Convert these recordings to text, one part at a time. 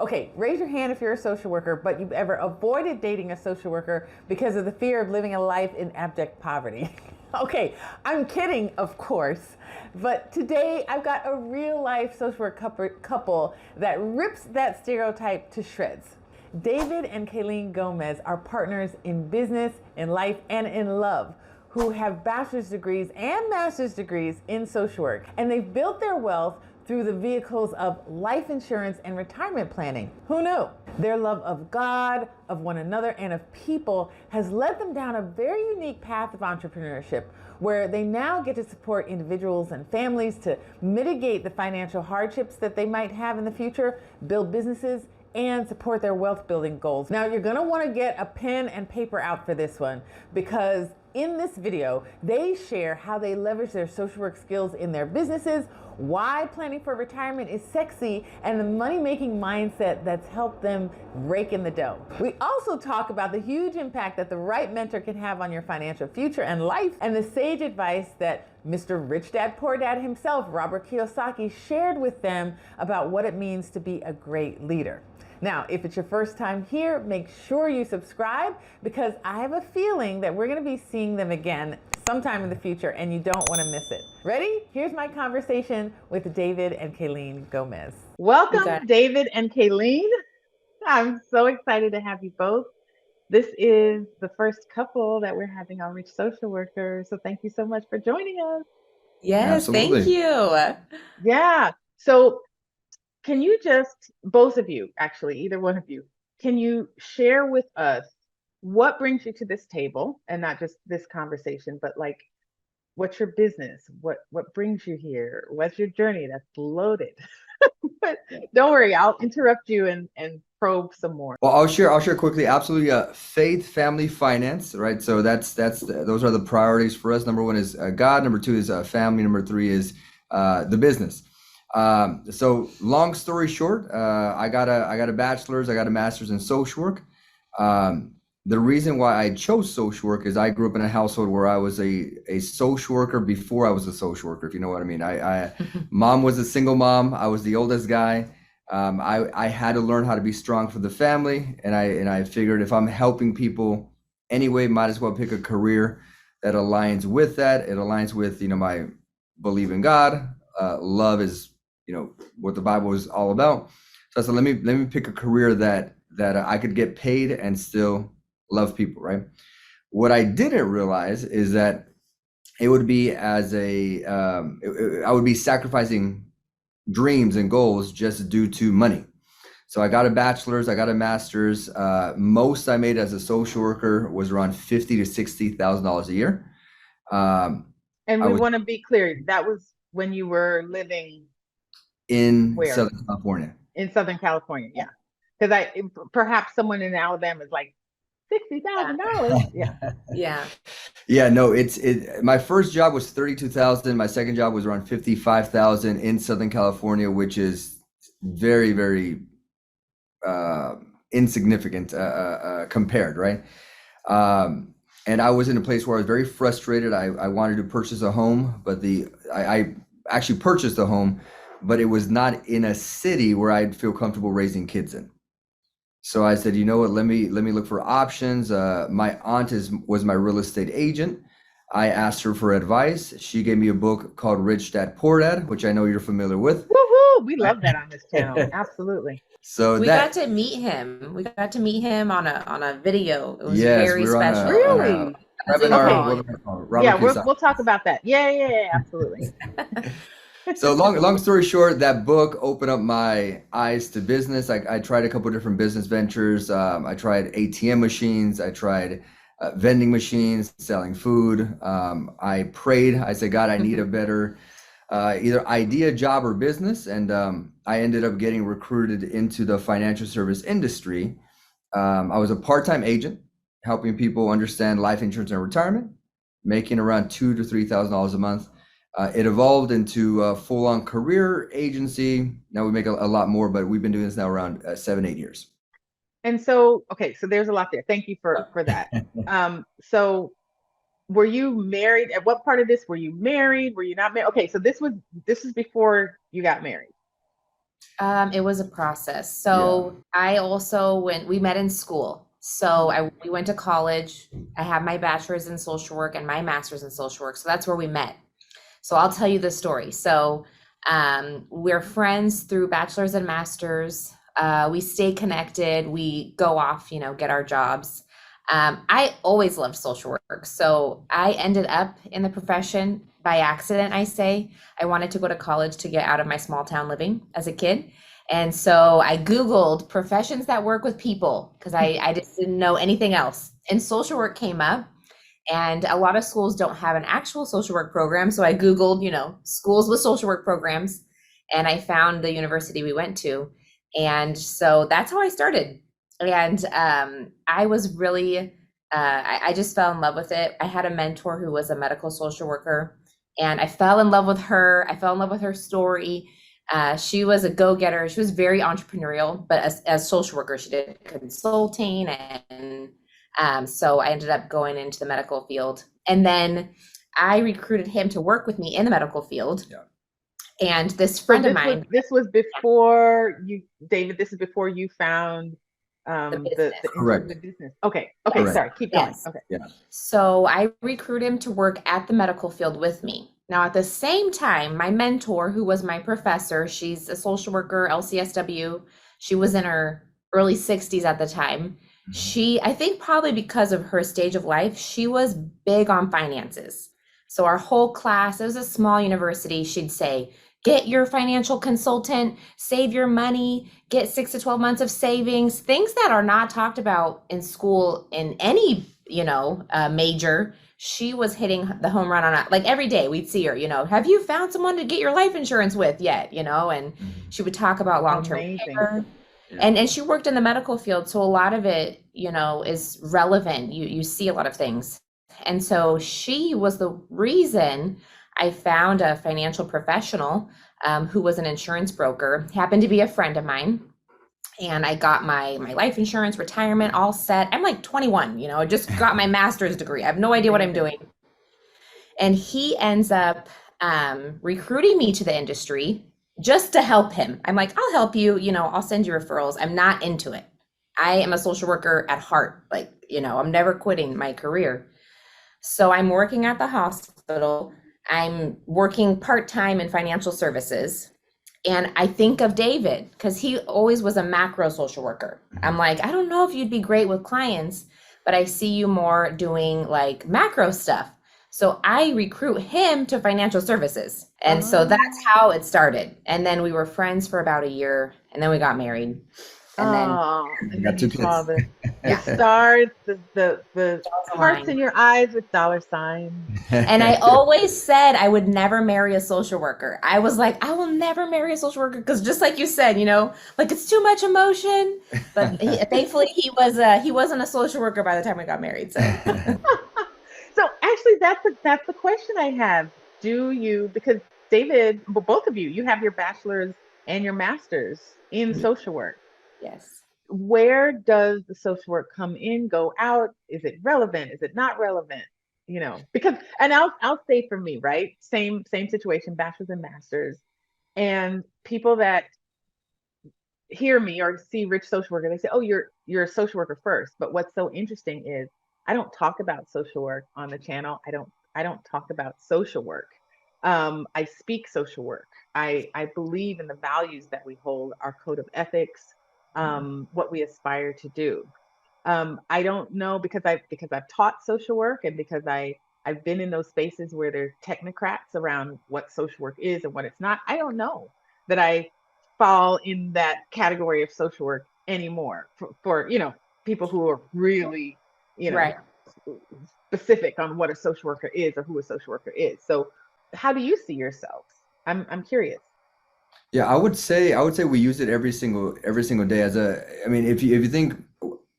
Okay, raise your hand if you're a social worker, but you've ever avoided dating a social worker because of the fear of living a life in abject poverty. Okay, I'm kidding, of course. But today I've got a real life social work couple that rips that stereotype to shreds. David and Kaylene Gomez are partners in business, in life, and in love who have bachelor's degrees and master's degrees in social work. And they've built their wealth through the vehicles of life insurance and retirement planning. Who knew? Their love of God, of one another, and of people has led them down a very unique path of entrepreneurship where they now get to support individuals and families to mitigate the financial hardships that they might have in the future, build businesses, and support their wealth building goals. Now, you're gonna wanna get a pen and paper out for this one because in this video, they share how they leverage their social work skills in their businesses, why planning for retirement is sexy, and the money-making mindset that's helped them rake in the dough. We also talk about the huge impact that the right mentor can have on your financial future and life, and the sage advice that Mr. Rich Dad Poor Dad himself, Robert Kiyosaki, shared with them about what it means to be a great leader. Now, if it's your first time here, make sure you subscribe because I have a feeling that we're going to be seeing them again sometime in the future and you don't want to miss it. Ready? Here's my conversation with David and Kaylene Gomez. Welcome, David and Kaylene. I'm so excited to have you both. This is the first couple that we're having on Rich Social Worker, so thank you so much for joining us. Yes, thank Absolutely. you. Yeah. So can you just, both of you, actually, either one of you, can you share with us what brings you to this table and not just this conversation, but like, what's your business? What brings you here? What's your journey? That's loaded. But don't worry, I'll interrupt you and probe some more. Well, I'll share quickly. Absolutely, faith, family, finance, right? So those are the priorities for us. Number one is God. Number two is family. Number three is the business. So long story short, I got a bachelor's, I got a master's in social work. The reason why I chose social work is I grew up in a household where I was a social worker before I was a social worker, if you know what I mean. Mom was a single mom. I was the oldest guy. I had to learn how to be strong for the family, and I figured if I'm helping people anyway, might as well pick a career that aligns with that. It aligns with my believe in God. Love is what the Bible is all about. So I said, let me pick a career that I could get paid and still love people, right? What I didn't realize is that it would be I would be sacrificing dreams and goals just due to money. So I got a bachelor's, I got a master's. Most I made as a social worker was around $50,000 to $60,000 a year. And we want to be clear, that was when you were living in where? Southern California. In Southern California, yeah. Because perhaps someone in Alabama is like $60,000. Yeah. Yeah. Yeah, no, my first job was 32,000. My second job was around 55,000 in Southern California, which is very, very insignificant compared, right? And I was in a place where I was very frustrated. I wanted to purchase a home, but I actually purchased a home, but it was not in a city where I'd feel comfortable raising kids in. So I said, you know what, let me look for options. My aunt was my real estate agent. I asked her for advice. She gave me a book called Rich Dad Poor Dad, which I know you're familiar with. Woohoo! We love that on this channel. Absolutely. So We got to meet him. We got to meet him on a video. It was yes, very we were on special. Really? A webinar, Zoom call. Robert Yeah, Kiyosaki. we'll talk about that. Yeah, absolutely. So long story short, that book opened up my eyes to business. I tried a couple of different business ventures. I tried ATM machines. I tried vending machines, selling food. I prayed. I said, God, I need a better either idea, job, or business. And I ended up getting recruited into the financial service industry. I was a part-time agent helping people understand life insurance and retirement, making around $2,000 to $3,000 a month. It evolved into a full-on career agency. Now we make a lot more, but we've been doing this now around 7, 8 years. And so, okay, so there's a lot there. Thank you for that. So were you married? At what part of this were you married? Were you not married? Okay, so this is before you got married. It was a process. So we met in school. So we went to college. I have my bachelor's in social work and my master's in social work. So that's where we met. So I'll tell you the story. So we're friends through bachelor's and master's. We stay connected. We go off, get our jobs. I always loved social work. So I ended up in the profession by accident, I say. I wanted to go to college to get out of my small town living as a kid. And so I Googled professions that work with people because I just didn't know anything else. And social work came up. And a lot of schools don't have an actual social work program. So I Googled, schools with social work programs. And I found the university we went to. And so that's how I started. And I was really, I just fell in love with it. I had a mentor who was a medical social worker, and I fell in love with her. I fell in love with her story. She was a go-getter. She was very entrepreneurial, but as social worker, she did consulting. And so I ended up going into the medical field. And then I recruited him to work with me in the medical field. Yeah. And this friend of mine. This was before you, David, this is before you found the Correct. business. Okay. Correct. Sorry. Keep going. Yes. Okay. Yeah. So I recruited him to work at the medical field with me. Now, at the same time, my mentor, who was my professor, she's a social worker, LCSW. She was in her early 60s at the time. I think probably because of her stage of life, she was big on finances. So our whole class, it was a small university, she'd say, get your financial consultant, save your money, get 6 to 12 months of savings, things that are not talked about in school in any, major. She was hitting the home run on it. Like every day we'd see her, have you found someone to get your life insurance with yet? And she would talk about long-term care. Yeah. And she worked in the medical field. So a lot of it, is relevant. You see a lot of things. And so she was the reason I found a financial professional who was an insurance broker, happened to be a friend of mine. And I got my life insurance, retirement, all set. I'm like 21, I just got my master's degree. I have no idea what I'm doing. And he ends up recruiting me to the industry just to help him. I'm like, I'll help you, I'll send you referrals. I'm not into it. I am a social worker at heart. Like, I'm never quitting my career. So I'm working at the hospital. I'm working part-time in financial services. And I think of David because he always was a macro social worker. I'm like, I don't know if you'd be great with clients, but I see you more doing like macro stuff. So I recruit him to financial services. And so that's how it started. And then we were friends for about a year, and then we got married. And You got 2 kids. The stars, the hearts in your eyes with dollar signs. And I always said I would never marry a social worker. I was like, I will never marry a social worker because just like you said, like it's too much emotion. But thankfully he wasn't a social worker by the time we got married. So So actually that's the question I have. Do you, because David, both of you have your bachelor's and your master's in social work. yes. Where does the social work come in, go out? Is it relevant? Is it not relevant? Because, and I'll say for me, right? Same situation, bachelor's and master's, and people that hear me or see rich social worker, they say, oh, you're a social worker first. But what's so interesting is I don't talk about social work on the channel. I don't talk about social work. I speak social work. I believe in the values that we hold, our code of ethics, what we aspire to do. I don't know because I've taught social work and because I've been in those spaces where there's technocrats around what social work is and what it's not. I don't know that I fall in that category of social work anymore for people who are really, Right. specific on what a social worker is or who a social worker is. So how do you see yourself? I'm curious. Yeah, I would say we use it every single day if you think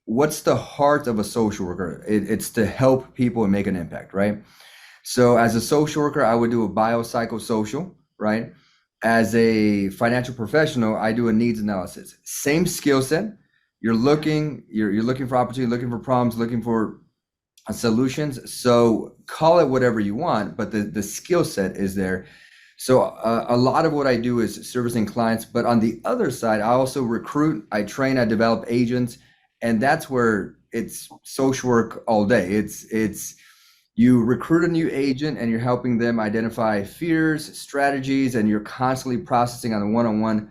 what's the heart of a social worker? It's to help people and make an impact, right? So as a social worker, I would do a biopsychosocial, right? As a financial professional, I do a needs analysis. Same skill set. You're looking for opportunity, looking for problems, looking for solutions. So call it whatever you want, but the skill set is there. So a lot of what I do is servicing clients, but on the other side, I also recruit, I train, I develop agents, and that's where it's social work all day. It's you recruit a new agent and you're helping them identify fears, strategies, and you're constantly processing on the one-on-one.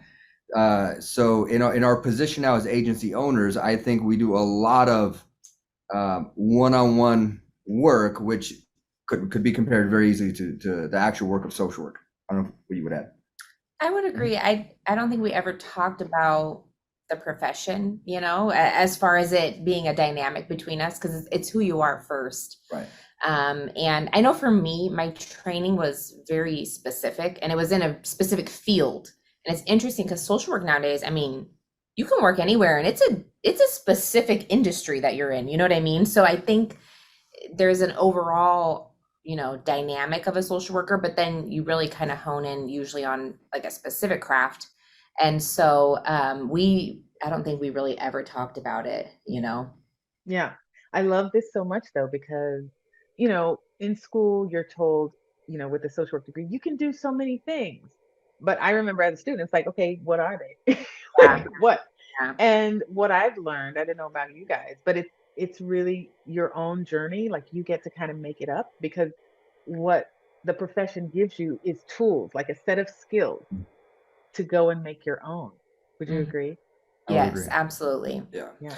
So in our position now as agency owners, I think we do a lot of one-on-one work, which could be compared very easily to the actual work of social work. I don't know what you would add. I would agree. I don't think we ever talked about the profession, as far as it being a dynamic between us, because it's who you are first. Right. And I know for me, my training was very specific and it was in a specific field. And it's interesting because social work nowadays, I mean, you can work anywhere and it's a specific industry that you're in, you know what I mean? So I think there's an overall, dynamic of a social worker, but then you really kind of hone in usually on like a specific craft. And so I don't think we really ever talked about it. Yeah. I love this so much though, because, in school, you're told, with a social work degree, you can do so many things. But I remember as a student, it's like, okay, what are they? Yeah, What? yeah. And what I've learned, I don't know about you guys, but it's really your own journey. Like you get to kind of make it up because what the profession gives you is tools, like a set of skills to go and make your own. Would you Mhm. agree? I would Yes, agree. absolutely. Yeah. Yeah.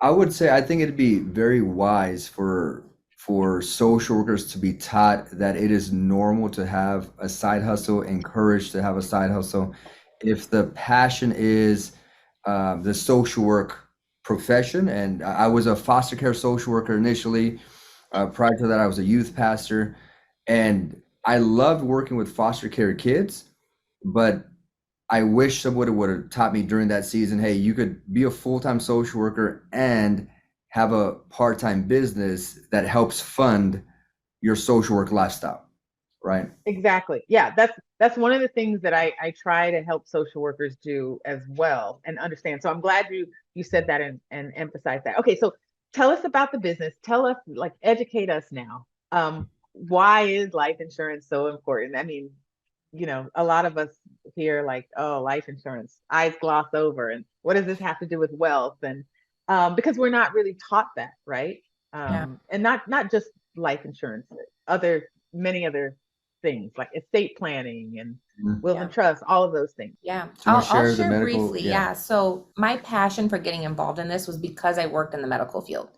I would say I think it'd be very wise for social workers to be taught that it is normal to have a side hustle, encouraged to have a side hustle. If the passion is the social work profession, and I was a foster care social worker initially. Prior to that, I was a youth pastor, and I loved working with foster care kids, but I wish somebody would have taught me during that season, hey, you could be a full-time social worker and have a part-time business that helps fund your social work lifestyle, right? Exactly. Yeah, that's one of the things that I try to help social workers do as well and understand. So I'm glad you said that and emphasize that. Okay, so tell us about the business. Tell us, like, educate us now. Why is life insurance so important? I mean, a lot of us hear like, oh, life insurance, eyes gloss over, and what does this have to do with wealth? And because we're not really taught that, right? Yeah. And not just life insurance, many other things like estate planning and Mhm. wills Yeah. and trusts, all of those things. Yeah, Do you want to I'll share the share medical? briefly. Yeah. Yeah. So my passion for getting involved in this was because I worked in the medical field.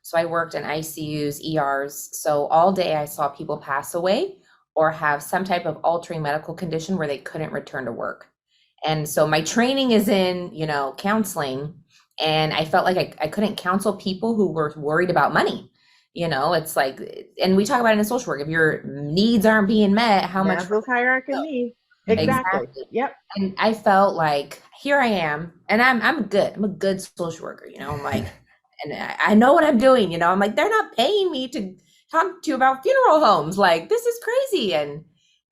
So I worked in ICUs, ERs. So all day I saw people pass away or have some type of altering medical condition where they couldn't return to work. And so my training is in, counseling. And I felt like I couldn't counsel people who were worried about money. It's like, and we talk about it in social work. If your needs aren't being met, how much? Maslow's hierarchy of needs. Mhm. Exactly. Exactly. Yep. And I felt like here I am, and I'm good. I'm a good social worker, I'm like, and I know what I'm doing, I'm like, they're not paying me to talk to you about funeral homes. Like, this is crazy. And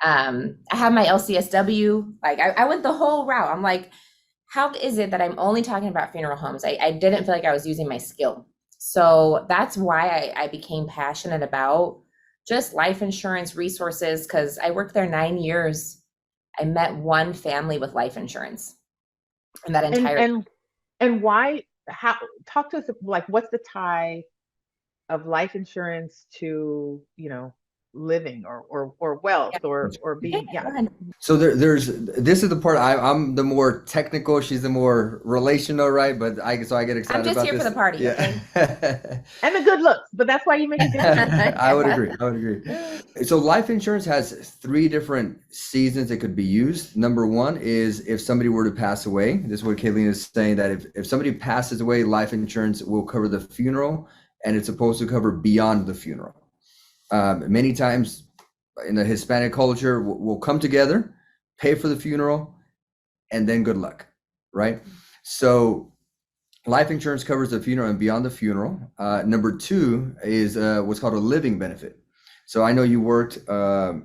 I have my LCSW. Like, I went the whole route. I'm like, how is it that I'm only talking about funeral homes? I didn't feel like I was using my skill. So that's why I became passionate about just life insurance resources, because I worked there 9 years. I met one family with life insurance, and that And entire and why? How? Talk to us. Like, what's the tie of life insurance to living or wealth yeah, or yeah, being, yeah. go ahead. So there's this is the part I'm the more technical, she's the more relational, right? But I get excited I'm just about here this. for the party, Yeah. And the good looks, but that's why you make a difference. I would agree. I would agree. So life insurance has three different seasons it could be used. Number one is if somebody were to pass away. This is what Kaylene is saying, that if somebody passes away, life insurance will cover the funeral, and it's supposed to cover beyond the funeral. Many times in the Hispanic culture, we'll come together, pay for the funeral, and then good luck, right? So life insurance covers the funeral and beyond the funeral. Number two is what's called a living benefit. So I know you worked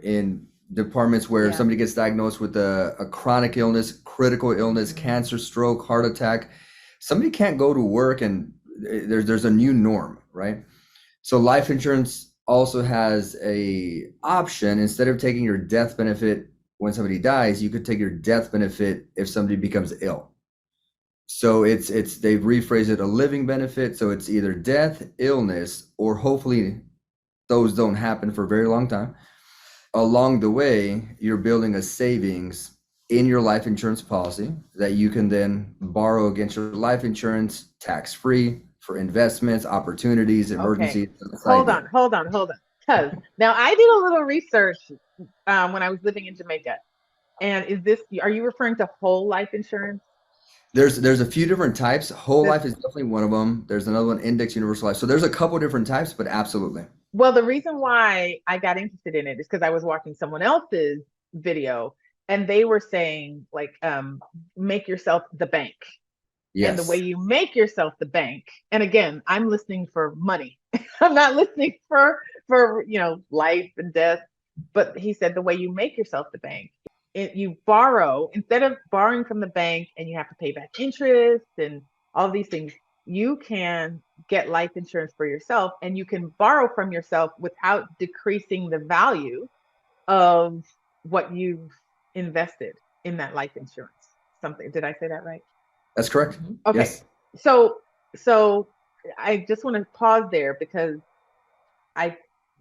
in departments where Yeah. somebody gets diagnosed with a chronic illness, critical illness, cancer, stroke, heart attack. Somebody can't go to work, and there's a new norm, right? So life insurance also has a option. Instead of taking your death benefit when somebody dies, you could take your death benefit if somebody becomes ill. So they've rephrased it a living benefit. So it's either death, illness, or hopefully those don't happen for a very long time. Along the way, you're building a savings in your life insurance policy that you can then borrow against your life insurance tax-free for investments, opportunities, emergencies. Okay. Hold on. Because now I did a little research when I was living in Jamaica. And are you referring to whole life insurance? There's a few different types. Whole life is definitely one of them. There's another one, index universal life. So there's a couple different types, but absolutely. Well, the reason why I got interested in it is because I was watching someone else's video and they were saying like, make yourself the bank. Yes. And the way you make yourself the bank. And again, I'm listening for money. I'm not listening for life and death. But he said the way you make yourself the bank, you borrow instead of borrowing from the bank and you have to pay back interest and all these things. You can get life insurance for yourself and you can borrow from yourself without decreasing the value of what you've invested in that life insurance. Did I say that right? That's correct. Okay. Yes. So I just want to pause there because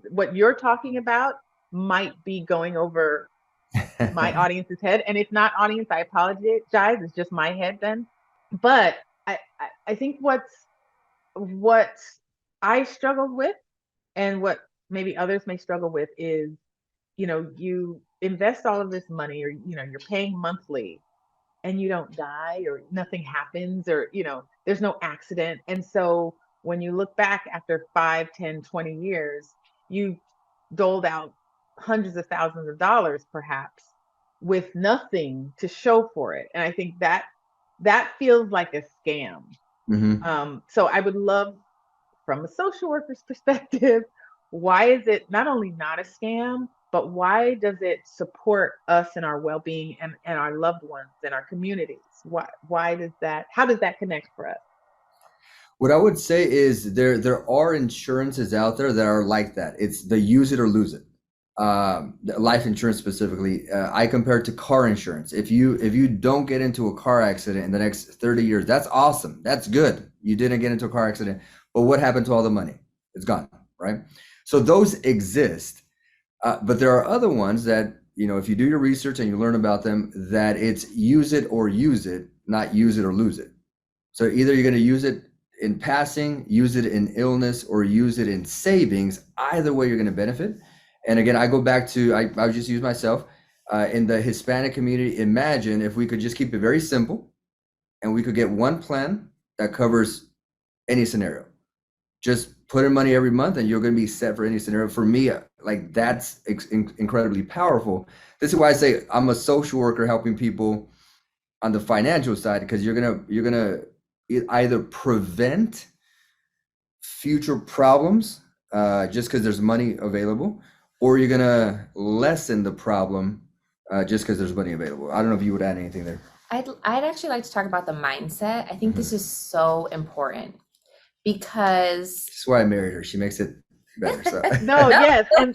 what you're talking about might be going over my audience's head. And if not audience, I apologize. It's just my head then. But I think what I struggled with and what maybe others may struggle with is, you invest all of this money or, you're paying monthly and you don't die or nothing happens or, there's no accident. And so when you look back after 5, 10, 20 years, you doled out hundreds of thousands of dollars perhaps with nothing to show for it. And I think that feels like a scam. Mm-hmm. So I would love, from a social worker's perspective, why is it not only not a scam, but why does it support us and our well-being and our loved ones and our communities? How does that connect for us? What I would say is there are insurances out there that are like that. It's the use it or lose it. Life insurance specifically, I compare it to car insurance. If you don't get into a car accident in the next 30 years, that's awesome. That's good. You didn't get into a car accident, but what happened to all the money? It's gone, right? So those exist, but there are other ones that, if you do your research and you learn about them, that it's use it or use it, not use it or lose it. So either you're going to use it in passing, use it in illness, or use it in savings. Either way, you're going to benefit. And again, I go back to, I would just use myself in the Hispanic community. Imagine if we could just keep it very simple and we could get one plan that covers any scenario. Just put in money every month and you're going to be set for any scenario. For me, like that's incredibly powerful. This is why I say I'm a social worker helping people on the financial side, because you're going to either prevent future problems just because there's money available, or you're going to lessen the problem just because there's money available. I don't know if you would add anything there. I'd actually like to talk about the mindset. I think this is so important because... That's why I married her. She makes it better. So. No, yes. And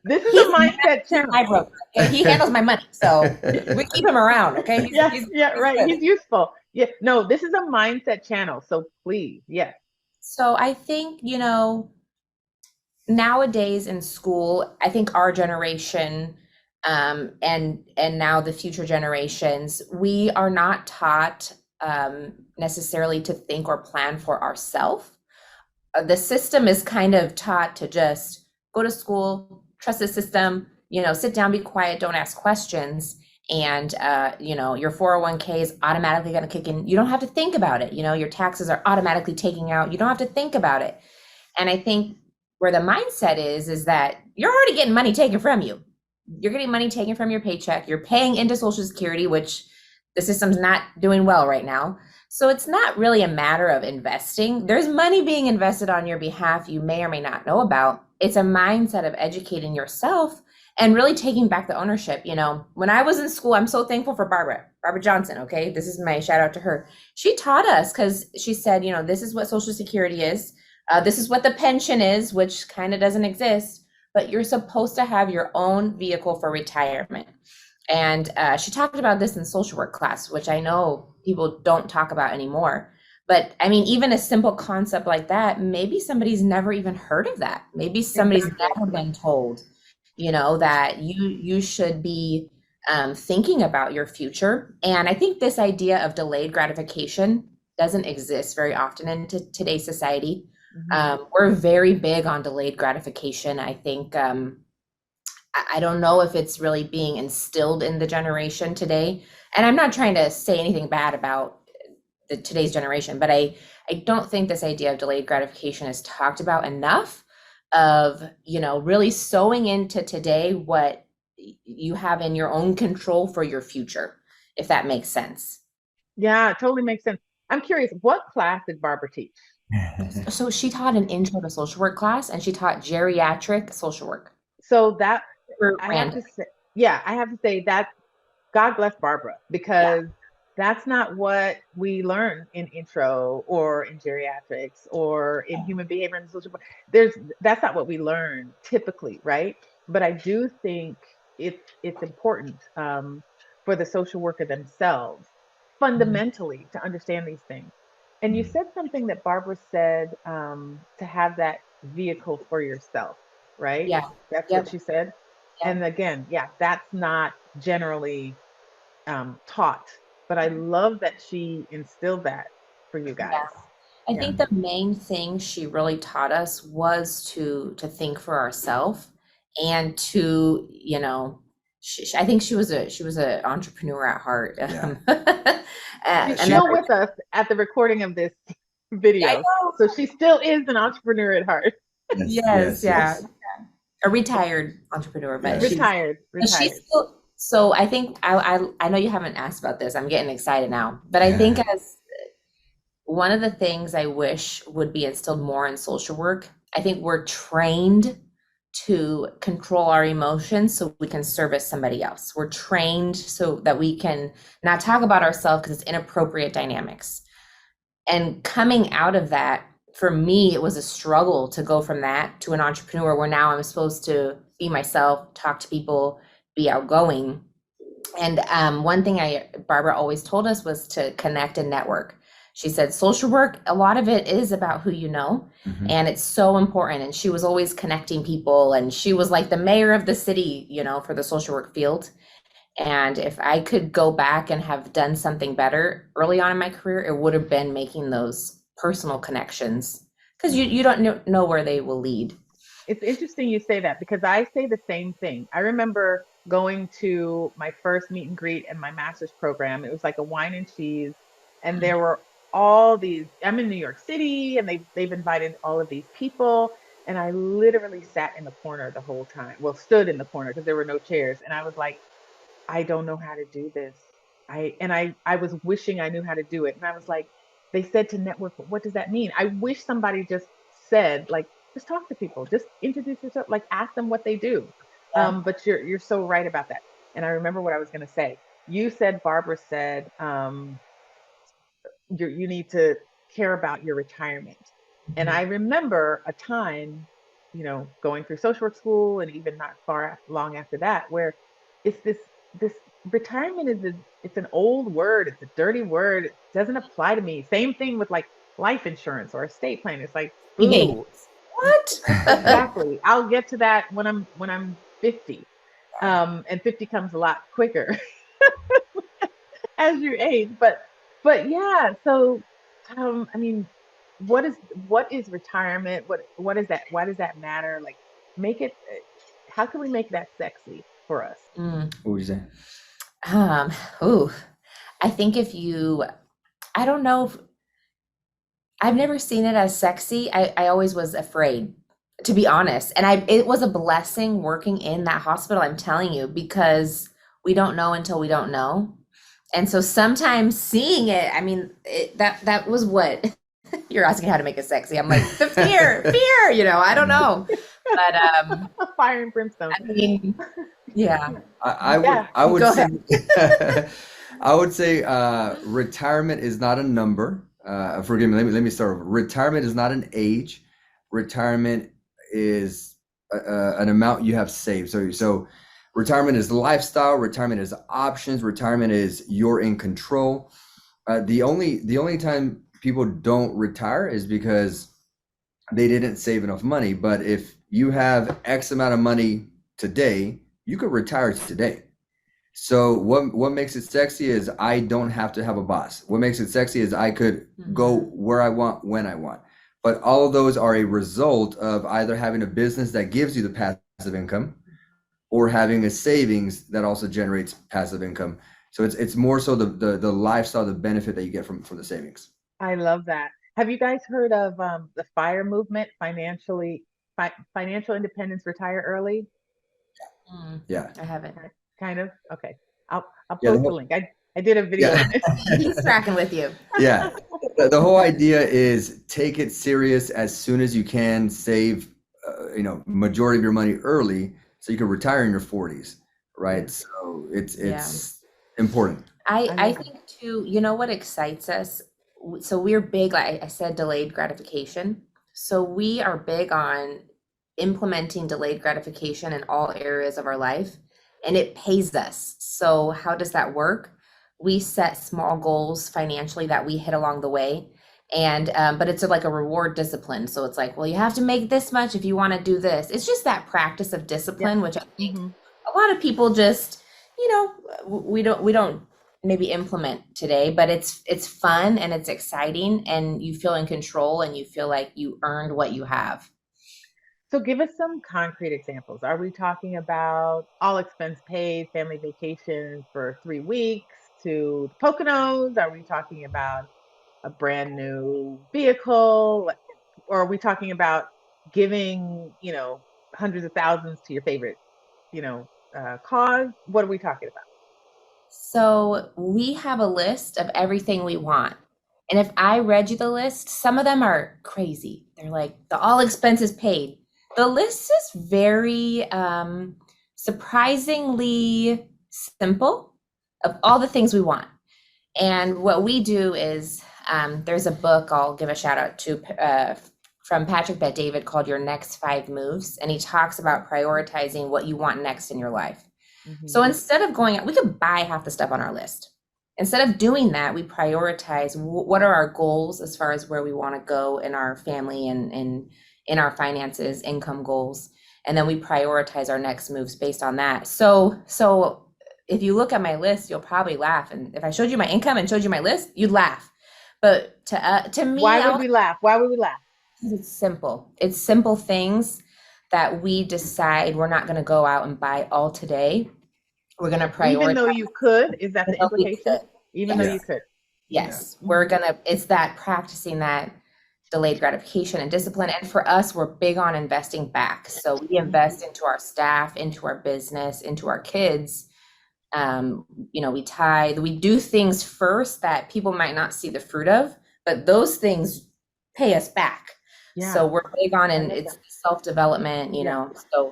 this is a mindset channel. I broke. Okay? He handles my money, so we keep him around, okay? He's right. He's useful. Yeah, no, this is a mindset channel. So please, yes. So I think, nowadays in school, I think our generation and now the future generations, we are not taught necessarily to think or plan for ourselves. The system is kind of taught to just go to school, trust the system, sit down, be quiet, don't ask questions. And, your 401k is automatically going to kick in. You don't have to think about it. Your taxes are automatically taking out. You don't have to think about it. And I think where the mindset is that you're already getting money taken from you. You're getting money taken from your paycheck. You're paying into Social Security, which the system's not doing well right now. So it's not really a matter of investing. There's money being invested on your behalf you may or may not know about. It's a mindset of educating yourself and really taking back the ownership. When I was in school, I'm so thankful for Barbara Johnson. Okay. This is my shout out to her. She taught us because she said, this is what Social Security is. This is what the pension is, which kind of doesn't exist. but you're supposed to have your own vehicle for retirement. And she talked about this in social work class, which I know people don't talk about anymore. But I mean, even a simple concept like that, maybe somebody's never even heard of that. Maybe somebody's Exactly. never been told, that you should be thinking about your future. And I think this idea of delayed gratification doesn't exist very often in today's society. We're very big on delayed gratification. I think I don't know if it's really being instilled in the generation today. And I'm not trying to say anything bad about today's generation, but I don't think this idea of delayed gratification is talked about enough, of really sewing into today what you have in your own control for your future, if that makes sense. Yeah, it totally makes sense. I'm curious, what class did Barbara teach? So she taught an intro to social work class, and she taught geriatric social work. So that Super I have random. to say, yeah, I have to say that God bless Barbara, Yeah. because that's not what we learn in intro or in geriatrics or in human behavior and social. That's not what we learn typically, right? But I do think it's important for the social worker themselves Mhm. fundamentally to understand these things. And you said something that Barbara said, to have that vehicle for yourself, right? Yeah. That's what Yep. she said. Yep. And again, yeah, that's not generally taught, but I love that she instilled that for you Yeah. guys. I Yeah. think the main thing she really taught us was to think for ourselves, and to, I think she was a entrepreneur at heart. Yeah. She's And then still with us at the recording of this I video. So know. she still is an entrepreneur at heart. Yes, Yes, yes, yeah. yes. A retired entrepreneur, but Yes. she's Retired. still, so I think I know you haven't asked about this. I'm getting excited now. But I think Yeah. as one of the things I wish would be instilled more in social work, I think we're trained to control our emotions so we can service somebody else. We're trained so that we can not talk about ourselves because it's inappropriate dynamics. And coming out of that, for me, it was a struggle to go from that to an entrepreneur where now I'm supposed to be myself, talk to people, be outgoing. And one thing Barbara always told us was to connect and network. She said social work, a lot of it is about who you know, Mhm. and it's so important. And she was always connecting people, and she was like the mayor of the city, for the social work field. And if I could go back and have done something better early on in my career, it would have been making those personal connections, because you don't know where they will lead. It's interesting you say that because I say the same thing. I remember going to my first meet and greet in my master's program. It was like a wine and cheese, and there were all these. I'm in New York City, and they've invited all of these people, and I literally sat in the corner the whole time. Well, stood in the corner because there were no chairs, and I was like, I don't know how to do this. I was wishing I knew how to do it. And I was like, they said to network, but what does that mean? I wish somebody just said, like, just talk to people, just introduce yourself, like ask them what they do. Yeah. But you're so right about that. And I remember what I was gonna say. You said Barbara said you need to care about your retirement. And I remember a time, going through social work school and even not long after that, where it's this retirement it's an old word, it's a dirty word, it doesn't apply to me. Same thing with like life insurance or estate plan. It's like, Babies. boo. What? Exactly. I'll get to that when I'm 50. And 50 comes a lot quicker as you age. But yeah, so I mean, what is retirement? What is that? Why does that matter? Like, make it. How can we make that sexy for us? Mm. What would you say? Um, ooh, I think I don't know if I've never seen it as sexy. I always was afraid, to be honest. And it was a blessing working in that hospital, I'm telling you, because we don't know until we don't know. And so sometimes seeing it, I mean, that was what you're asking how to make it sexy. I'm like, the fear, I don't know. But Fire and brimstone. I mean, yeah. Yeah. I would Go say ahead. I would say retirement is not a number. Forgive me. Let me start over. Retirement is not an age. Retirement is an amount you have saved. So retirement is lifestyle, retirement is options, retirement is you're in control. The only time people don't retire is because they didn't save enough money. But if you have X amount of money today, you could retire today. So what makes it sexy is I don't have to have a boss. What makes it sexy is I could go where I want, when I want. But all of those are a result of either having a business that gives you the passive income or having a savings that also generates passive income. So it's more so the lifestyle, the benefit that you get from the savings. I love that. Have you guys heard of the FIRE movement, financial independence, retire early? Yeah. I haven't. Kind of. Okay. I'll Yeah. post the link. I did a video on it. He's tracking with you. Yeah. The whole idea is take it serious as soon as you can, save, majority of your money early so you can retire in your 40s, right? So it's important. I think too, you know what excites us? So we're big, like I said, delayed gratification. So we are big on implementing delayed gratification in all areas of our life, and it pays us. So how does that work? We set small goals financially that we hit along the way. And but it's like a reward discipline. So it's like, well, you have to make this much if you want to do this. It's just that practice of discipline, which I think a lot of people just, we don't maybe implement today, but it's fun and it's exciting and you feel in control and you feel like you earned what you have. So give us some concrete examples. Are we talking about all expense paid, family vacations for 3 weeks to the Poconos? Are we talking about a brand new vehicle? Or are we talking about giving, hundreds of thousands to your favorite, cause? What are we talking about? So we have a list of everything we want. And if I read you the list, some of them are crazy. They're like the all expenses paid. The list is very surprisingly simple of all the things we want. And what we do is there's a book I'll give a shout out to from Patrick Bet-David called Your Next 5 Moves. And he talks about prioritizing what you want next in your life. So instead of going out, we could buy half the stuff on our list. Instead of doing that, we prioritize what are our goals as far as where we want to go in our family and in our finances, income goals. And then we prioritize our next moves based on that. So if you look at my list, you'll probably laugh. And if I showed you my income and showed you my list, you'd laugh. But to me, why would we laugh? Why would we laugh? It's simple. It's simple things that we decide we're not going to go out and buy all today. We're going to prioritize. Even though you could, is that the implication? Even though you could. Yes, it's that practicing that delayed gratification and discipline. And for us, we're big on investing back. So we invest into our staff, into our business, into our kids. We tithe, we do things first that people might not see the fruit of, but those things pay us back. Yeah. So we're big on, and it's self-development,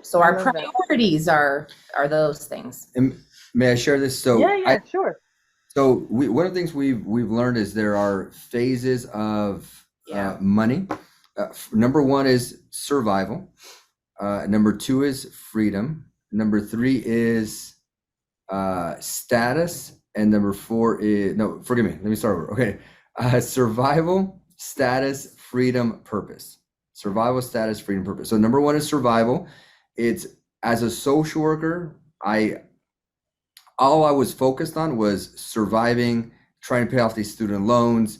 so our priorities are those things. And may I share this? So sure. So one of the things we've learned is there are phases of money. Number 1 is survival. Number 2 is freedom. Number 3 is status, and number 4 is forgive me. Let me start over. Okay, survival, status, freedom, purpose. Survival, status, freedom, purpose. So number 1 is survival. It's as a social worker, all I was focused on was surviving, trying to pay off these student loans,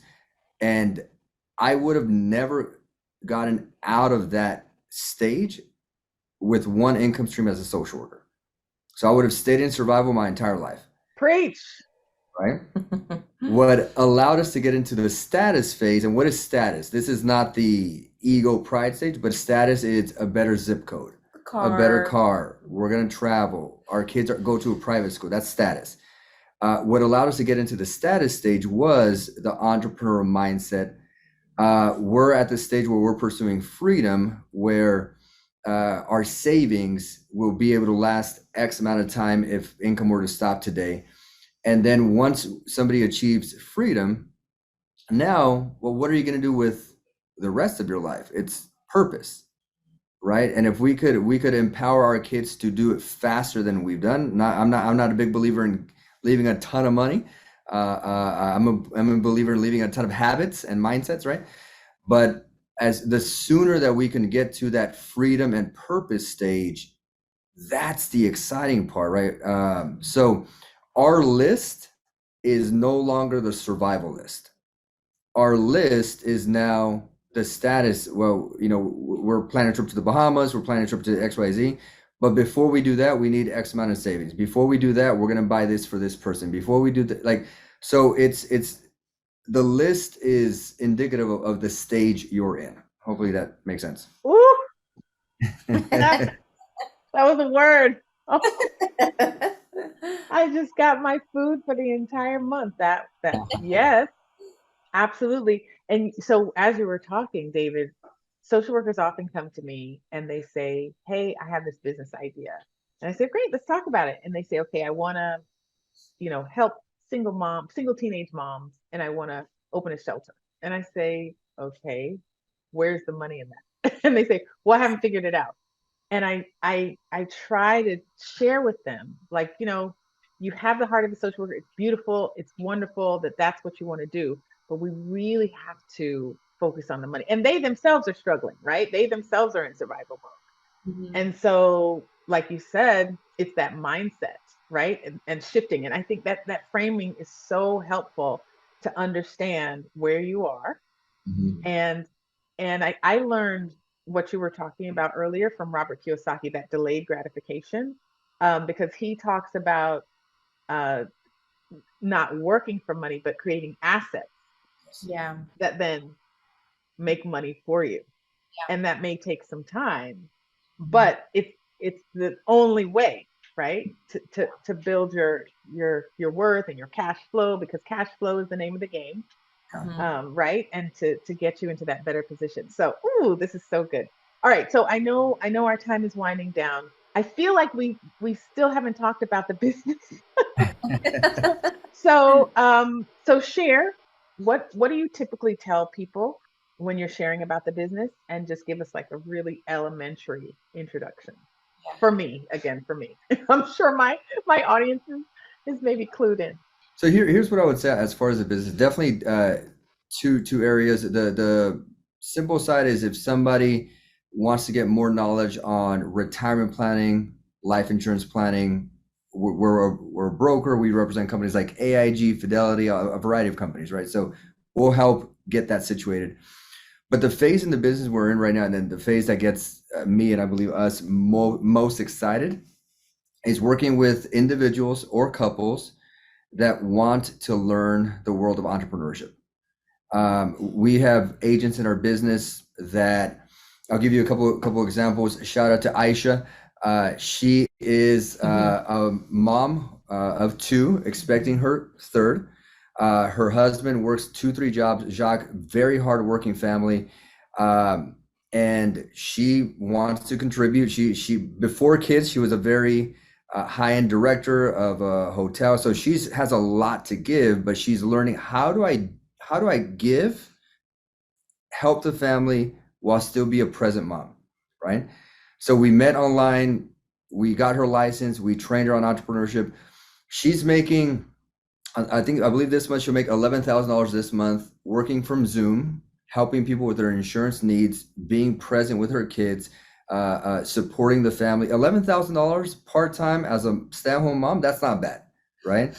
and I would have never gotten out of that stage with one income stream as a social worker. So I would have stayed in survival my entire life. Preach. Right? What allowed us to get into the status phase, and what is status? This is not the ego pride stage, but status is a better zip code, a better car. We're going to travel. Our kids go to a private school. That's status. What allowed us to get into the status stage was the entrepreneur mindset. We're at the stage where we're pursuing freedom, where our savings will be able to last X amount of time if income were to stop today. And then once somebody achieves freedom, now, well, what are you going to do with the rest of your life? It's purpose. right? And if we could empower our kids to do it faster than we've done. I'm not a big believer in leaving a ton of money. I'm a believer in leaving a ton of habits and mindsets, right? But as the sooner that we can get to that freedom and purpose stage, that's the exciting part, right? So our list is no longer the survival list. Our list is now the status. Well, we're planning a trip to the Bahamas, we're planning a trip to XYZ. But before we do that, we need X amount of savings. Before we do that, we're gonna buy this for this person. Before we do that, so it's the list is indicative of the stage you're in. Hopefully that makes sense. Ooh, that was a word. Oh, I just got my food for the entire month. That yes, absolutely. And so as you were talking, David, social workers often come to me and they say, "Hey, I have this business idea." And I say, "Great, let's talk about it." And they say, "Okay, I want to, help single teenage moms, and I want to open a shelter." And I say, "Okay, where's the money in that?" And they say, "Well, I haven't figured it out." And I try to share with them, like, you have the heart of a social worker. It's beautiful. It's wonderful that that's what you want to do. But we really have to focus on the money. And they themselves are struggling, right? They themselves are in survival mode. Mhm. And so, like you said, it's that mindset, right? And shifting. And I think that framing is so helpful to understand where you are. Mhm. And I learned what you were talking about earlier from Robert Kiyosaki, that delayed gratification, because he talks about uh, not working for money, but creating assets Yeah. that then make money for you. Yeah. And that may take some time, Mhm. but it's the only way, right? To build your worth and your cash flow, because cash flow is the name of the game. Mhm. Right? And to get you into that better position. So, ooh, this is so good. All right, so I know our time is winding down. I feel like we still haven't talked about the business. So share, what do you typically tell people when you're sharing about the business, and just give us like a really elementary introduction. For me, again, for me. I'm sure my audience is maybe clued in. So here's what I would say as far as the business. Definitely two areas. The simple side is if somebody wants to get more knowledge on retirement planning, life insurance planning, we're a broker. We represent companies like AIG, Fidelity, a variety of companies, right? So we'll help get that situated. But the phase in the business we're in right now, and then the phase that gets me and I believe us most excited, is working with individuals or couples that want to learn the world of entrepreneurship. We have agents in our business that I'll give you a couple examples. Shout out to Aisha. She is a mom of two, expecting her third. Her husband works 2-3 jobs. Jacques, very hardworking family, and she wants to contribute. She before kids, she was a very high-end director of a hotel, so she's has a lot to give. But she's learning how do I give, help the family while still be a present mom, right? So we met online, we got her license, we trained her on entrepreneurship. She's making, I believe this month she'll make $11,000 this month, working from Zoom, helping people with their insurance needs, being present with her kids, supporting the family. $11,000 part-time as a stay-at-home mom, that's not bad, right?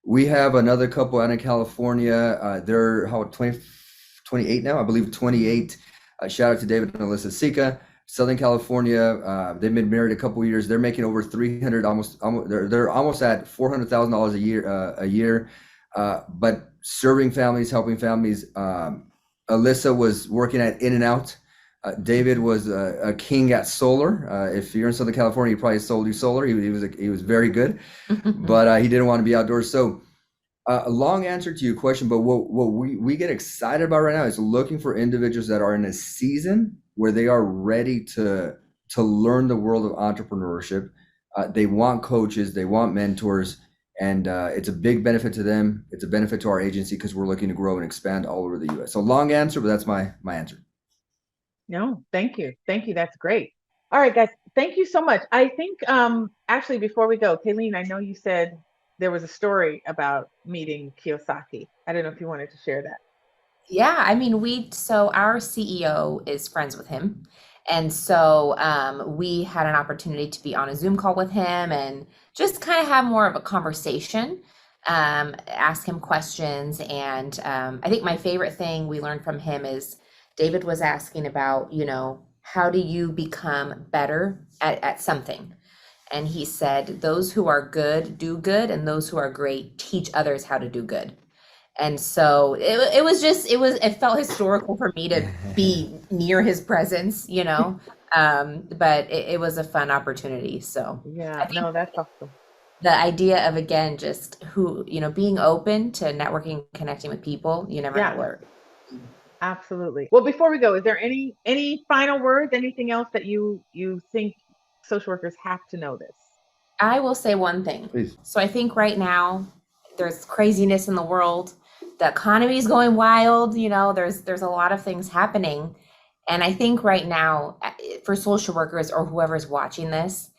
We have another couple out in California. They're 28 now, I believe 28. Shout out to David and Alyssa Sika, Southern California. They've been married a couple of years. They're making over 300, almost they're almost at $400,000 a year. But serving families, helping families. Alyssa was working at In-N-Out. David was a king at solar. If you're in Southern California, he probably sold you solar. He was very good, but he didn't want to be outdoors. So a long answer to your question, but what we get excited about right now is looking for individuals that are in a season where they are ready to learn the world of entrepreneurship. They want coaches, they want mentors, and it's a big benefit to them. It's a benefit to our agency because we're looking to grow and expand all over the U.S. So long answer, but that's my answer. No, thank you. Thank you. That's great. All right, guys. Thank you so much. I think actually before we go, Kaylene, I know you said there was a story about meeting Kiyosaki. I don't know if you wanted to share that. Yeah, I mean, so our CEO is friends with him. And so we had an opportunity to be on a Zoom call with him and just kind of have more of a conversation, ask him questions. And I think my favorite thing we learned from him is David was asking about, how do you become better at something? And he said, those who are good do good, and those who are great teach others how to do good. And so it felt historical for me to be near his presence, but it was a fun opportunity. So I Yeah, think no, that's awesome. the idea of, again, just being open to networking, connecting with people, you never know Yeah, where. absolutely. Well, before we go, is there any final words, anything else that you think social workers have to know this? I will say one thing. Please. So I think right now there's craziness in the world. The economy is going wild, there's a lot of things happening. And I think right now for social workers or whoever's watching this,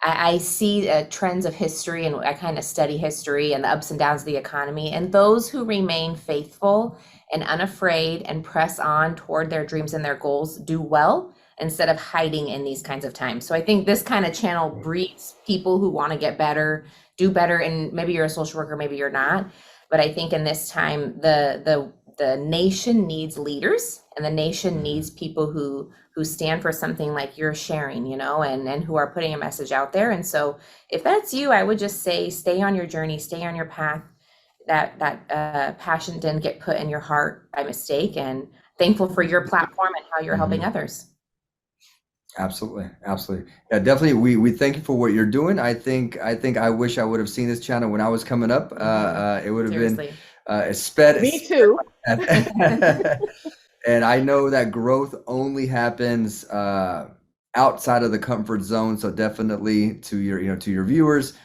I see trends of history, and I kind of study history and the ups and downs of the economy. And those who remain faithful and unafraid and press on toward their dreams and their goals do well instead of hiding in these kinds of times. So I think this kind of channel breeds people who want to get better, do better. And maybe you're a social worker, maybe you're not. But I think in this time, the nation needs leaders, and the nation needs people who stand for something like you're sharing, and who are putting a message out there. And so if that's you, I would just say, stay on your journey, stay on your path. That passion didn't get put in your heart by mistake, and thankful for your platform and how you're helping others. Absolutely, absolutely. Yeah, definitely. We thank you for what you're doing. I wish I would have seen this channel when I was coming up. It would have Seriously. been sped. Me too. And I know that growth only happens outside of the comfort zone. So definitely to your viewers,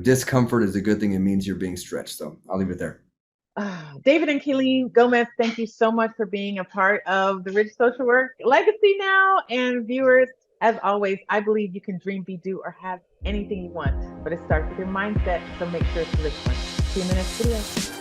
discomfort is a good thing. It means you're being stretched. So I'll leave it there. David and Kaylene Gomez, thank you so much for being a part of the Rich Social Work Legacy now. And viewers, as always, I believe you can dream, be, do, or have anything you want, but it starts with your mindset. So make sure it's the rich one. See you in the next video.